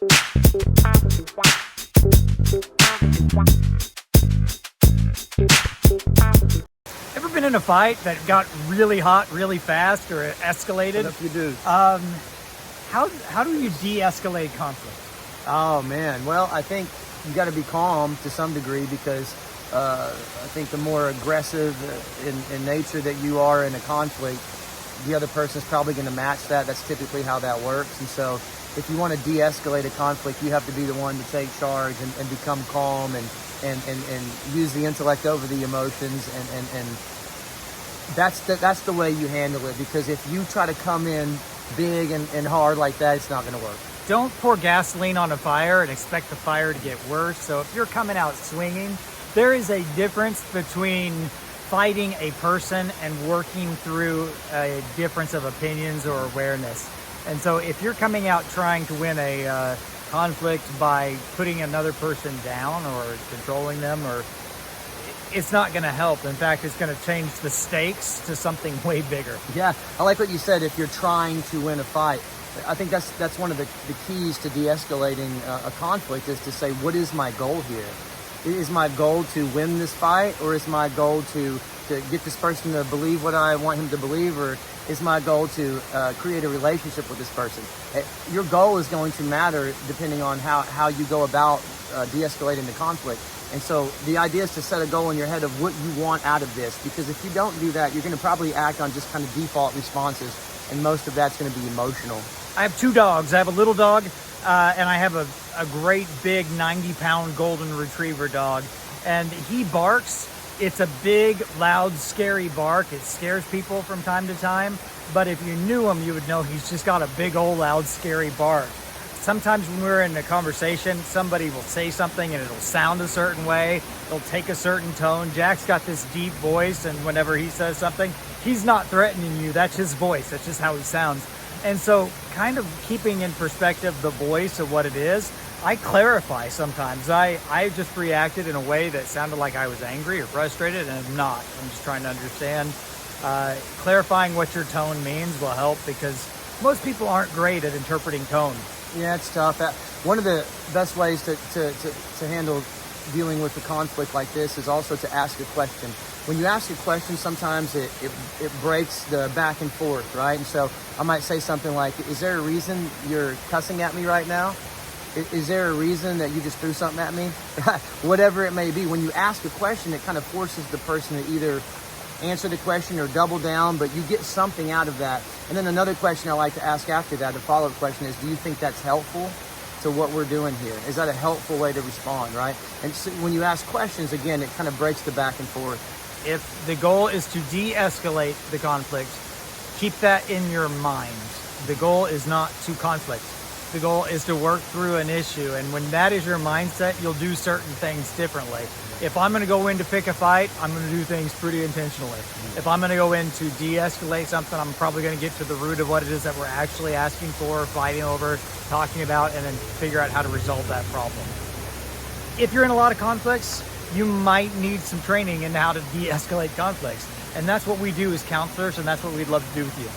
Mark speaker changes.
Speaker 1: Ever been in a fight that got really hot really fast or it escalated?
Speaker 2: What if you do?
Speaker 1: How do you de-escalate conflict?
Speaker 2: Oh man, well, I think you got to be calm to some degree because I think the more aggressive in nature that you are in a conflict, the other person is probably going to match that. That's typically how that works. And so if you want to de-escalate a conflict, you have to be the one to take charge and become calm and use the intellect over the emotions. And that's the way you handle it, because if you try to come in big and hard like that, it's not going to work.
Speaker 1: Don't pour gasoline on a fire and expect the fire to get worse. So if you're coming out swinging, there is a difference between fighting a person and working through a difference of opinions or awareness. And so if you're coming out trying to win a conflict by putting another person down or controlling them, or it's not going to help. In fact, it's going to change the stakes to something way bigger.
Speaker 2: Yeah, I like what you said. If you're trying to win a fight, I think that's one of the keys to de-escalating a conflict, is to say, what is my goal here? Is my goal to win this fight, or is my goal to get this person to believe what I want him to believe, or is my goal to create a relationship with this person? Your goal is going to matter depending on how you go about de-escalating the conflict. And so the idea is to set a goal in your head of what you want out of this, because if you don't do that, you're going to probably act on just kind of default responses, and most of that's going to be emotional.
Speaker 1: I have two dogs. I have a little dog and I have a great big 90-pound golden retriever dog, and he barks. It's a big, loud, scary bark. It scares people from time to time, but if you knew him, you would know he's just got a big old, loud, scary bark. Sometimes when we're in a conversation, somebody will say something and it'll sound a certain way. It'll take a certain tone. Jack's got this deep voice, and whenever he says something, he's not threatening you. That's his voice. That's just how he sounds. And so kind of keeping in perspective the voice of what it is, I clarify sometimes. I just reacted in a way that sounded like I was angry or frustrated, and I'm not. I'm just trying to understand. Clarifying what your tone means will help, because most people aren't great at interpreting tone.
Speaker 2: Yeah, it's tough. One of the best ways to handle dealing with a conflict like this is also to ask a question. When you ask a question, sometimes it breaks the back and forth, right? And so I might say something like, is there a reason you're cussing at me right now? Is there a reason that you just threw something at me? Whatever it may be. When you ask a question, it kind of forces the person to either answer the question or double down, but you get something out of that. And then another question I like to ask after that, a follow-up question, is, do you think that's helpful to what we're doing here? Is that a helpful way to respond, right? And so when you ask questions, again, it kind of breaks the back and forth.
Speaker 1: If the goal is to de-escalate the conflict, keep that in your mind. The goal is not to conflict. The goal is to work through an issue. And when that is your mindset, you'll do certain things differently. If I'm going to go in to pick a fight, I'm going to do things pretty intentionally. If I'm going to go in to de-escalate something, I'm probably going to get to the root of what it is that we're actually asking for, fighting over, talking about, and then figure out how to resolve that problem. If you're in a lot of conflicts, you might need some training in how to de-escalate conflicts. And that's what we do as counselors, and that's what we'd love to do with you.